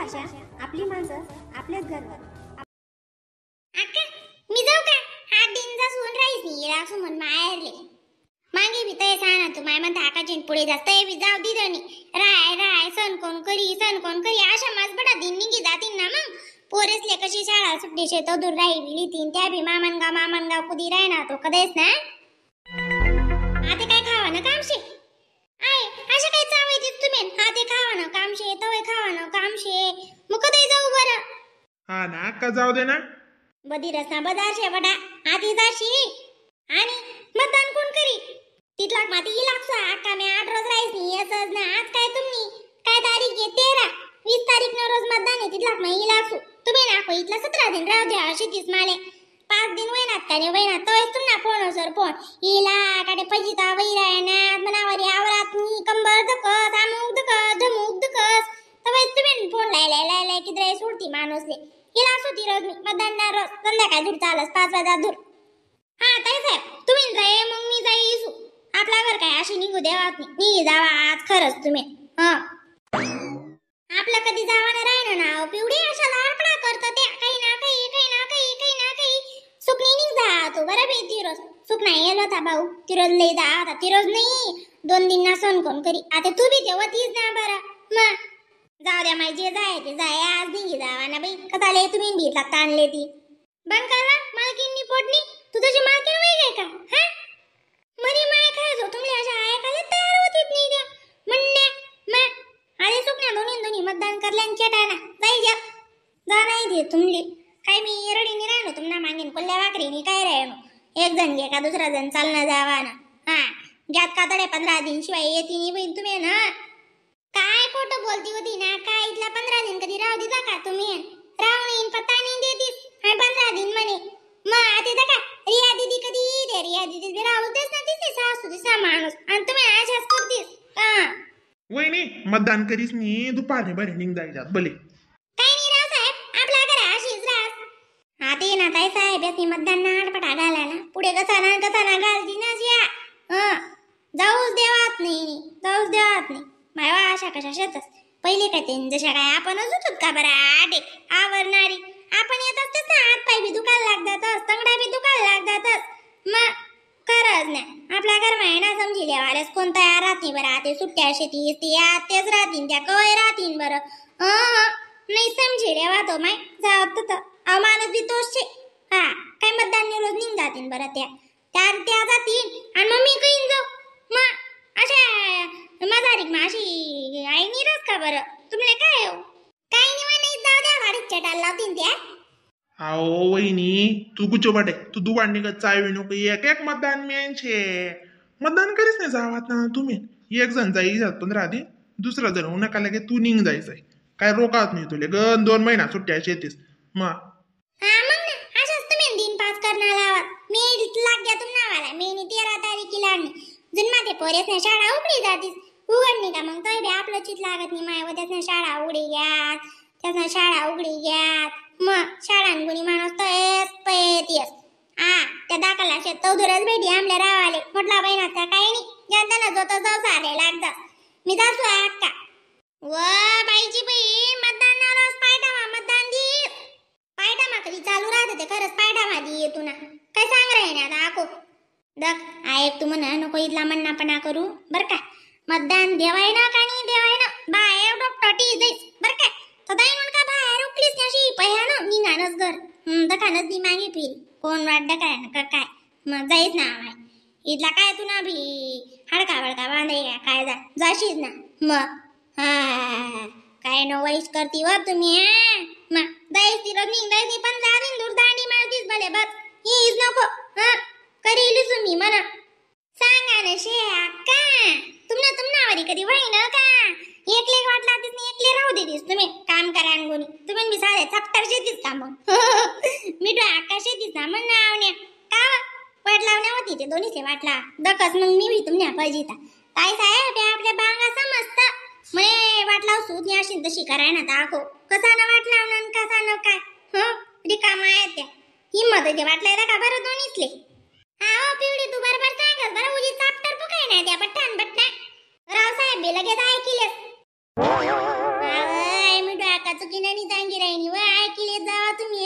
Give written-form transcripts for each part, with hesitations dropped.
भाषा, आपली माणसं, आपल्याच घरवर. अक्का मी जाऊ का? हा दिनचा सोन राहीस नाही असं म्हण मारले मागे भी तय सांगा तू माय म्हणता आकाजीन पुढे जास्त बी जाऊ दिदनी राय राय सण कोण करी अशा माझ बडा दिन निघी जातील ना मग पोरेसले कशी शाळा सुट्टी शेत दूर राही बिली तीन त्या बी मामनगाव कुदी राय ना तो कदेस ना आता काय खावा ना कामशे आय अशा काय चावय देत तुम्ही हा ते खावा ना कामशे तवय खावा ना कामशे मग कधी जाऊ बरं हा ना का जाऊ दे ना बदी रस्ता बदारशे बडा आधी जाशी आणि मतदान कोण करी तिथला माती इलाक्सा अक्का मी 8 रोज राहीस नाही असंच ना आज काय तुम्ही काय तारीख आहे 13 20 तारीख न रोज मतदान आहे तिथला मी इलाक्सू तुम्ही ना को इथला 17 दिन राहू द्या अशी तीस माले 5 दिन वयनात का नाही वयनात तोच तुम्हाला फोन सर फोन इला काटे पजिता वैरायना मनावरी आवरात मी कंबर दकस आमुक दकस जमुक दकस तवे तुम्ही फोन लाय किदरे सोडती माणूसले इलाक्सू ती रोज मी मतदान ना रोज संध्याकाळी दूर चालस 5 वाजता दूर हा ताई साहेब तुम्ही जाय मग मी जाईसू आपला घर काय अशी निघू देवात निघी जावा आज खरंच तुम्ही हा आपलं कधी जावाने राहिलं ना पिवडी अशा लाडपडा करत ते काही ना काही सुकणी निघ जा तो बरं बी तिरोज सुक नाही येलो होता भाऊ तिरोज लई जा आता तिरोज नाही 2 दिन ना सण कोण करी आता तू बी तेवतीच ना बरं मग जाऊ द्या माई जे जाय ते जाय आज निघी जावा ना बाई कसाले तुम्ही घेतला ताणले ती बंद करा मालकींनी पोटणी तू तुझी मालकीन वय गे का हा मरी माय काय जो तुमले अशा ऐकायला तयार होतीत नाही द्या म्हणणे मग आले सुकण्या दोन्ही मतदान करल्यान केटाना जाई जा नाही दे तुमले काय मी एरडीने राहणो तुम्हाला मागेन कोल्ल्या वाकरीने काय राहणो एक जण गे का दुसरा जण चालना जावा ना हा घ्यात का तडे 15 दिन शिवाय येती नाही बहीण तुम्ही ना काय खोटं बोलती होती ना काय इथला 15 दिन कधी राहू दिला का तुम्ही रावणीन पत्ता नाही देतीस हाय 15 दिन म्हणे मग आता का रिया दीदी कधी रे रिया दीदी राहूच ना तिथे सासू दिसा माणूस आणि तुम्ही अशाच करतीस हा वहिनी मतदान करीस नी दुपारने बरे निघ जायच्यात भले काय नाही राव साहेब आपला घर अशीच रास हा ते ना ताई साहेब याची मतदान ना आडपटा घाला ना पुढे कसा ना घालती ना जिया जाऊच देवात नाही मायवा अशा कशा शेतच पहिले काय ते जशा काय आपणच होतो का बरं आडे आवरणारी आपण येत असतेच ना हात पाय बी दुखायला लागतातच तंगडा बी दुखायला लागतातच मग खरंच नाही आपल्या घर महिना समजी लेवालेस कोण तयार राहते बरं ते सुट्ट्या शेती ते तेच राहतील त्या कवय राहतील बरं नाही समजी लेवा तो माय जात तर माणूस बी तोच शे हा काय मतदान रोज निघ जातील बरं त्या जातील आणि मग मी कहीन जाऊ मग अशा मजारीक माशी आई निरस का बरं तुम्हाला काय हो काही नाही जाऊ द्या वाडीत चटाल लावतील त्या आओ वहिनी तू गुचो बाटे तू दुवाड निघत चायवी नको एक मतदान मेनशे मतदान करीस नाही जावात ना तुम्ही एक जण जाई 15 दिन दुसरा जण होऊ नका लगे तू निघ जायचंय काय रोकात नाही तुले 2 महिना सुट्ट्या शेतीस मग हा मग ना अशाच तुम्ही दिन पास करणार आहात मी लाग द्या तुम्हाला मी 13 तारखेला आणि जन्मा ते पोरेस ना शाळा उघडी जातीस उघडणी का मग तरी आपलं चित लागत नाही माय त्यासना शाळा उघडी घ्या त्यासना शाळा उघडी घ्या मग शाळांगुणी माणूस तयस पयतीस त्या दाखला शेत तवदुरच भेटी आमल्या रावाले म्हटला बहिणाचा काही नाही ज्यांना जो तो जाऊ सारे लागतात मी जासू अक्का व बाईची बहीण मतदान रोज मतदान दी पायटामा कधी चालू राहते ते खरंच पायटामा दी येतो ना काय सांग राही ना आता आको दक ऐक तू म्हणा नको इथला म्हणणापणा करू बर का मतदान देवाय ना का नाही देवाय ना बाहेर डॉक्टर टी जाईस बर का सदाई म्हणून का बाहेर उकलीस त्याशी पहियानं निघानच घर दखानच दी मागे फिर कोण वाट काय ना काय मग जाईस ना इथला काय तू ना भी हडका बडका बांधाय काय जाशीस ना मग हा काय नो वाईस करती व तुम्ही मग जाईस ती रोज निघ जाईस 15 दिन दूर दांडी मारतीस भले बस हीच नको करील तुम्ही म्हणा सांगा ना शे अक्का तुम्हावरी कधी वही न का एकले वाटला तिथं एकले राहू देतीस तुम्ही काम करा अंगोनी तुम्ही मी साधे 70 शेतीस का मग मी तो अक्का शेतीस ना म्हण नावण्या का वाट लावण्या होती ते दोन्हीचे वाटला दकस मग मी भी तुमने पाहिजेता ताई साहेब आपल्या बांगा समजत मग वाट लाव सूत अशी तशी कराय ना दाखो कसा ना वाट लावणं कसा न काय रिकामा आहे त्या हिम्मत ते वाटलाय का बरं दोन्हीचले हा पिवडी तू बरोबर सांगस बरं उजी चाप्टर पुकाय ना त्या पठाण बट्टा राव साहेब बे लगेच ऐकिलेस मी डोका किनानी जांगी राहिनी व ऐकिले जावा तुम्ही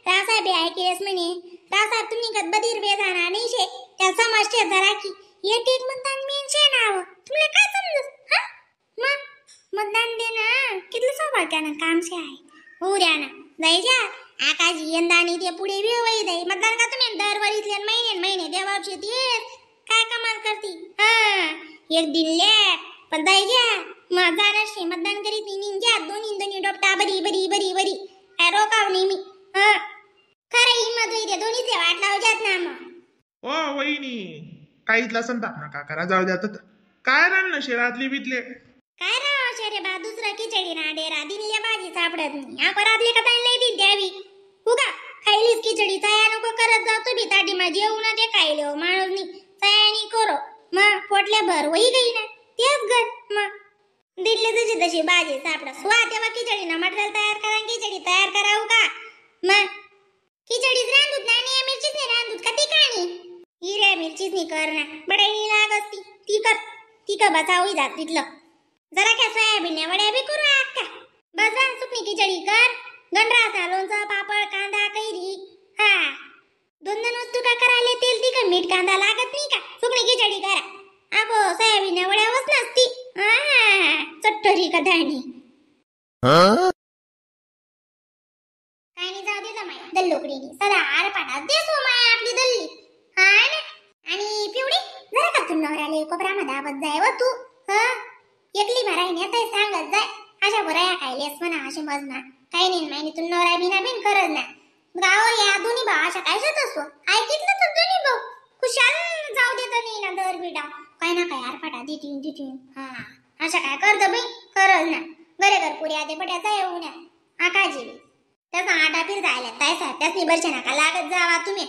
रासाहेब ऐकिलेस म्हणे रासाहेब तुम्ही कद बधीर बेजाना नाही शे त्या समाजचे जरा की एक एक मतदान मेनशे नाव तुला काय समजस हा मग मतदान देणं किती सौभाग्यानं काम शे आहे हो ऱ्या ना जायच्या आकाशी यंदानी ते पुढे बी वही जाई मतदान का तुम्ही दरवरीतले महिने देवापशे तेच काय कमाल करती हा एक दिनले पण जायच्या मग जाणारशी मतदान करीत निघ्या दोन्ही डोपटा बरी बरी बरी बरी काय रोकाव नाही मी हा खरं हिंमत होई ते दोन्हीचे वाट लावजात ना मग ओ वहिनी काहीतला संताप नका करा जाऊ द्या तर काय रान शेरातली बितले काय राव शरे बा दुसरा खिचडी ना डेरा दिनल्या भाजी सापडत नाही या परातले का ताई लई द्यावी उगा खायलीच खिचडी तया नको करत जाऊ तुम्ही ताटी माझी येऊ ना ते खायले हो माणूस नी तयानी करो मग पोटल्या भर वही गई ना तेच घर मग दिल्ली तुझी तशी भाजी सापडा स्वा तेव्हा खिचडी ना मटेरियल तयार करा खिचडी तयार करावं का मग खिचडीच रांधूत ना आणि मिरचीच नाही रांधूत का ती काणी हिऱ्या मिरचीच नाही कर ना बडाई लागत ती कर ती का बसावी जात तिथलं जरा काय सोयाबीन वड्या बी करू अक्का बस सुकणी खिचडी कर गंडराचा लोणचं पापड कांदा कैरी हा दोन वस्तू का करायला तेल ती का मीठ कांदा लागत नाही का सुकणी खिचडी करा अगो सोयाबीन वड्या वस नसती चट्टरी का धाणी काय नाही जाऊ दे जमाय दल्लोकडीनी सदा आरपाटा दे सोमाय आपली दल्ली हा ना आणि पिवडी जरा का तू नवऱ्याले कोपऱ्यामध्ये आबत जाय व तू हा एकली माराय नेताय सांगत जाय अशा बऱ्या खायलेस म्हणा अशी मजना काही नाही माहिती तू नवरा बिना बिन करत ना गाव या दोन्ही भाऊ अशा काय जात असो ऐकितलं तर दोन्ही भाऊ खुशाल जाऊ देत नाही ना दर बिडा काय ना काय आरपाटा देतीन हा अशा काय करत बाई करल ना घरे घर पुरी आते पट्याचा येऊ ना आकाजी त्याचा आटा फिर जायला काय साहेब त्याच निबरचे नका लागत जावा तुम्ही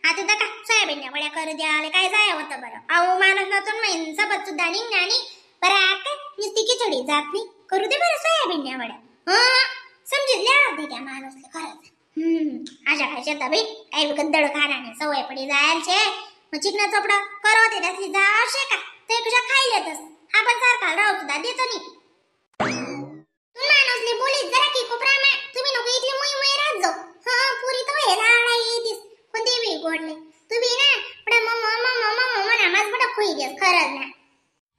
आता तर का सोयाबीन वड्या करू द्याले काय जाय होतं बरं अहो माणूस नसून माहीन सबत सुद्धा निघणानी बरं आका नुसती खिचडी जात नाही करू दे बरं सोयाबीन वड्या समजितल्या होते त्या माणूसले खरंच अशा काय शेता बाई काही विकत दड खाण्याने सवय पडी जायचे मग चिकना चपडा करवते त्यातली जावशे का ते तुझ्या खायलेतच आपण सारखा राहू सुद्धा देतो नाही तू माणूसले बोलीत जरा की कोपरा मा तुम्ही नको इथली मुई राहत जाऊ हा पुरी तो हे राहणा येतीस पण ते बी गोडले तुम्ही ना पण मम्मा नामाज बडा खोई देस खरंच ना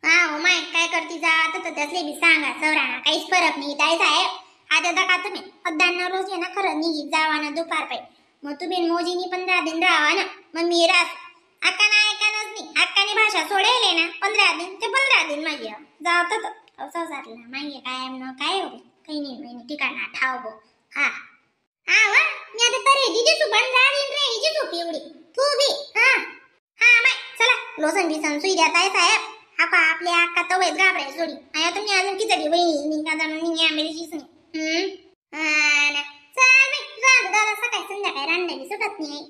हा ओ माय काय करती जा तर त्यातले बी सांगा सवराना काहीच फरक नाही ताई साहेब आता दका तुम्ही अद्दांना रोज ये ना खरं निघी जावा ना दुपार पाय मग तुम्ही मोजीनी 15 दिन राहा ना मग मी राहत अक्काना ऐकानच नाही अक्कानी भाषा सोडेले ना 15 दिन ते 15 दिन माझी जाऊ तर असं सारला मागे काय काय हो काही नाही महिने ठिकाणा ठाव गो हा वा मी आता तरी जिजे सुबन राहीन रे हिजे झोप एवढी तू बी हा माय चला लोसन बिसन सुई द्या ताई साहेब आपा आपल्या अक्का तो वेद घाबराय सोडी आया तुम्ही अजून किती वही निघा जाणून निघा मेरीचीच नाही चल बाई राहू दादा सकाळी संध्याकाळी रांडणी सुटत नाही